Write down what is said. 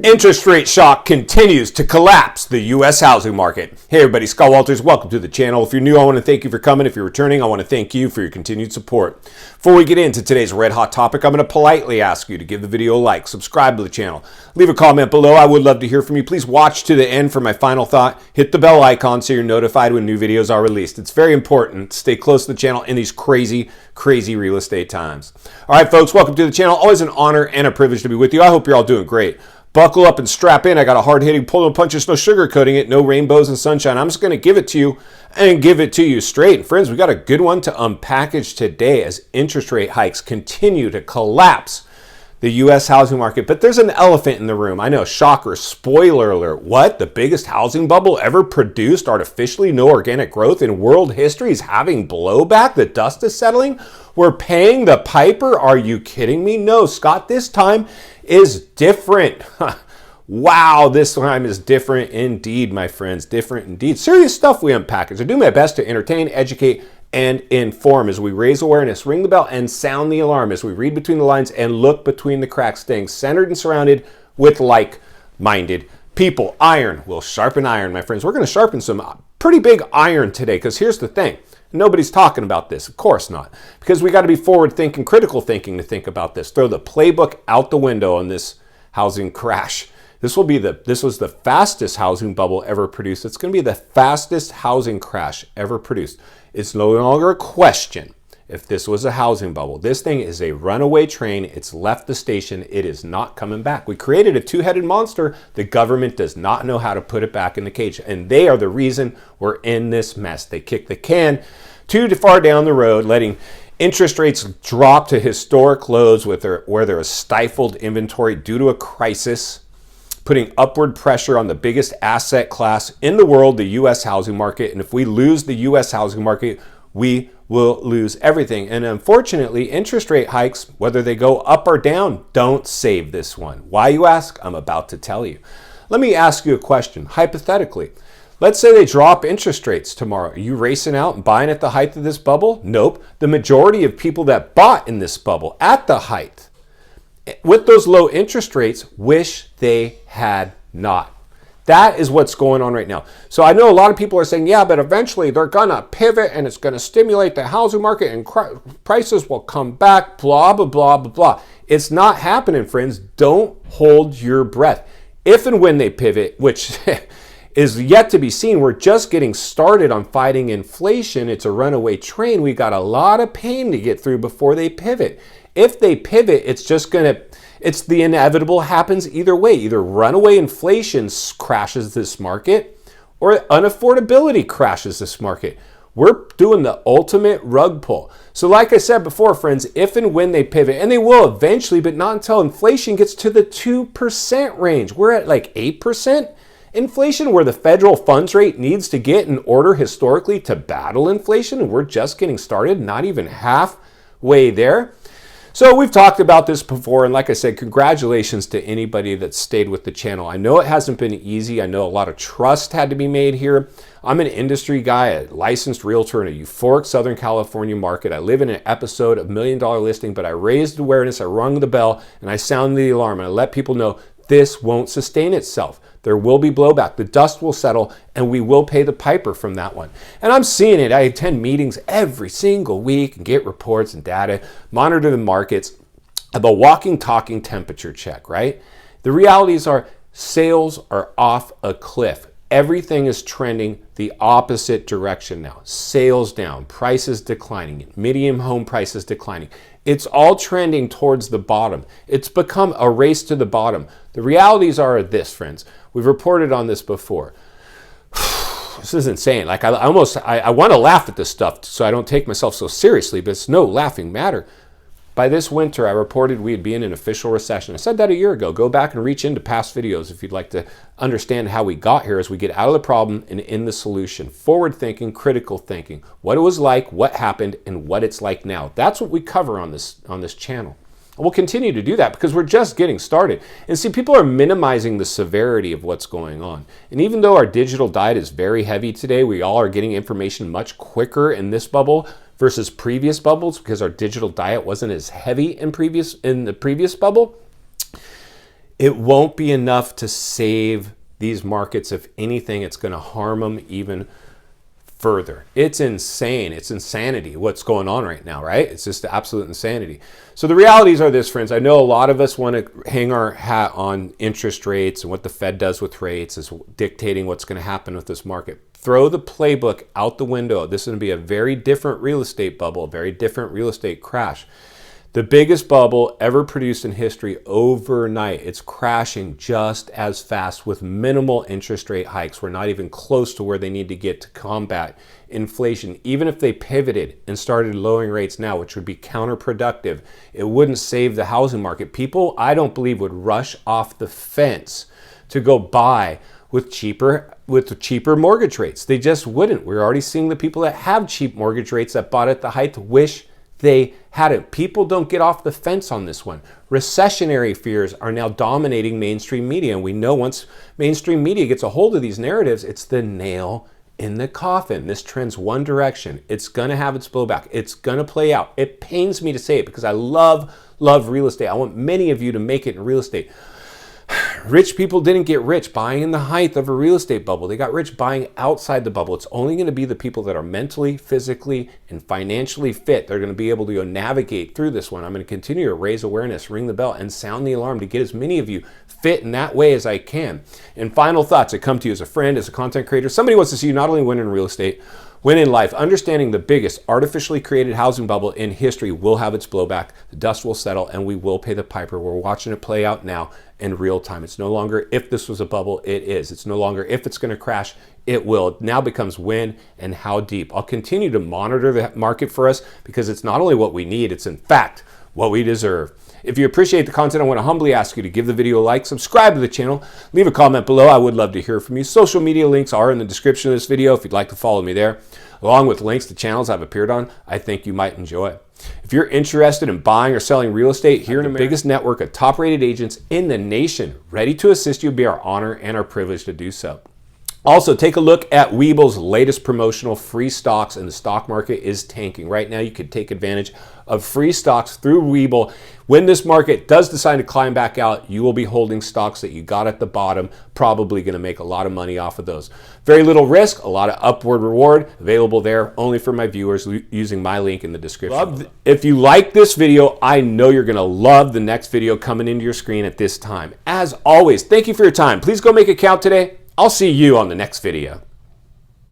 Interest rate shock continues to collapse the U.S. housing market. Hey everybody, Scott Walters, welcome to the channel. If you're new, I want to thank you for coming. If you're returning, I want to thank you for your continued support. Before we get into today's red hot topic, I'm going to politely ask you to give the video a like, subscribe to the channel, leave a comment below. I would love to hear from you. Please watch to the end for my final thought. Hit the bell icon so you're notified when new videos are released. It's very important to stay close to the channel in these crazy real estate times. All right, folks, welcome to the channel. Always an honor and a privilege to be with you. I hope you're all doing great. Buckle up and strap in. I got a hard-hitting pull and punches, no sugarcoating it, no rainbows and sunshine. I'm just going to give it to you and give it to you straight. And friends, we got a good one to unpackage today as interest rate hikes continue to collapse the U.S. housing market. But there's an elephant in the room. I know, shocker, spoiler alert. What? The biggest housing bubble ever produced artificially, no organic growth in world history is having blowback? The dust is settling? We're paying the piper? Are you kidding me? No, Scott, this time is different. Wow, this time is different indeed, my friends. Different indeed. Serious stuff we unpackage. I do my best to entertain, educate, and inform as we raise awareness, ring the bell, and sound the alarm as we read between the lines and look between the cracks, staying centered and surrounded with like-minded people. Iron will sharpen iron, my friends. We're going to sharpen some pretty big iron today because here's the thing. Nobody's talking about this. Of course not. Because we got to be forward thinking, critical thinking to think about this. Throw the playbook out the window on this housing crash. This was the fastest housing bubble ever produced. It's going to be the fastest housing crash ever produced. It's no longer a question if this was a housing bubble. This thing is a runaway train. It's left the station. It is not coming back. We created a two-headed monster. The government does not know how to put it back in the cage. And they are the reason we're in this mess. They kicked the can too far down the road, letting interest rates drop to historic lows where there is stifled inventory due to a crisis, putting upward pressure on the biggest asset class in the world, the U.S. housing market. And if we lose the U.S. housing market, we will lose everything. And unfortunately, interest rate hikes, whether they go up or down, don't save this one. Why, you ask? I'm about to tell you. Let me ask you a question. Hypothetically, let's say they drop interest rates tomorrow. Are you racing out and buying at the height of this bubble? Nope. The majority of people that bought in this bubble at the height with those low interest rates wish they had not. That is what's going on right now. So I know a lot of people are saying, yeah, but eventually they're going to pivot and it's going to stimulate the housing market and prices will come back, blah, blah, blah, blah, blah. It's not happening, friends. Don't hold your breath. If and when they pivot, which is yet to be seen, we're just getting started on fighting inflation. It's a runaway train. We got a lot of pain to get through before they pivot. If they pivot, it's the inevitable happens either way. Either runaway inflation crashes this market or unaffordability crashes this market. We're doing the ultimate rug pull. So like I said before, friends, if and when they pivot, and they will eventually, but not until inflation gets to the 2% range. We're at like 8% inflation, where the federal funds rate needs to get in order historically to battle inflation. And we're just getting started, not even halfway there. So we've talked about this before, and like I said, congratulations to anybody that stayed with the channel. I know it hasn't been easy. I know a lot of trust had to be made here. I'm an industry guy, a licensed realtor in a euphoric Southern California market. I live in an episode of $1 Million Listing, but I raised awareness, I rung the bell, and I sounded the alarm, and I let people know this won't sustain itself. There will be blowback. The dust will settle, and we will pay the piper from that one. And I'm seeing it. I attend meetings every single week and get reports and data, monitor the markets. I have a walking, talking temperature check, right? The realities are sales are off a cliff. Everything is trending the opposite direction now. Sales down, prices declining, median home prices declining. It's all trending towards the bottom. It's become a race to the bottom. The realities are this, friends. We've reported on this before. This is insane. Like I want to laugh at this stuff so I don't take myself so seriously, but it's no laughing matter. By this winter, I reported we'd be in an official recession. I said that a year ago. Go back and reach into past videos if you'd like to understand how we got here as we get out of the problem and in the solution. Forward thinking, critical thinking. What it was like, what happened, and what it's like now. That's what we cover on this channel. And we'll continue to do that because we're just getting started. And see, people are minimizing the severity of what's going on. And even though our digital diet is very heavy today, we all are getting information much quicker in this bubble versus previous bubbles because our digital diet wasn't as heavy in the previous bubble. it won't be enough to save these markets. If anything, it's going to harm them even further. It's insane. It's insanity what's going on right now, right? It's just absolute insanity. So the realities are this, friends. I know a lot of us want to hang our hat on interest rates and what the Fed does with rates is dictating what's going to happen with this market. Throw the playbook out the window. This is going to be a very different real estate bubble, a very different real estate crash. The biggest bubble ever produced in history overnight. It's crashing just as fast with minimal interest rate hikes. We're not even close to where they need to get to combat inflation. Even if they pivoted and started lowering rates now, which would be counterproductive, it wouldn't save the housing market. People, I don't believe, would rush off the fence to go buy with cheaper mortgage rates. They just wouldn't. We're already seeing the people that have cheap mortgage rates that bought at the height wish they had it. People don't get off the fence on this one. Recessionary fears are now dominating mainstream media. And we know once mainstream media gets a hold of these narratives, it's the nail in the coffin. This trend's one direction. It's going to have its blowback. It's going to play out. It pains me to say it because I love real estate. I want many of you to make it in real estate. Rich people didn't get rich buying in the height of a real estate bubble. They got rich buying outside the bubble. It's only going to be the people that are mentally, physically, and financially fit. They're going to be able to go navigate through this one. I'm going to continue to raise awareness, ring the bell, and sound the alarm to get as many of you fit in that way as I can. And final thoughts. I come to you as a friend, as a content creator. Somebody wants to see you not only win in real estate, win in life. Understanding the biggest artificially created housing bubble in history will have its blowback. The dust will settle and we will pay the piper. We're watching it play out now in real time. It's no longer if this was a bubble, it is. It's no longer if it's going to crash, it will. It now becomes when and how deep. I'll continue to monitor the market for us because it's not only what we need, it's in fact what we deserve. If you appreciate the content, I want to humbly ask you to give the video a like, subscribe to the channel, leave a comment below. I would love to hear from you. Social media links are in the description of this video if you'd like to follow me there, along with links to channels I've appeared on I think you might enjoy. If you're interested in buying or selling real estate here in the biggest network of top-rated agents in the nation, ready to assist you, it'd be our honor and our privilege to do so. Also, take a look at WEBULL's latest promotional free stocks, and the stock market is tanking. Right now, you could take advantage of free stocks through WEBULL. When this market does decide to climb back out, you will be holding stocks that you got at the bottom, probably going to make a lot of money off of those. Very little risk, a lot of upward reward available there only for my viewers using my link in the description. If you like this video, I know you're going to love the next video coming into your screen at this time. As always, thank you for your time. Please go make a count today. I'll see you on the next video.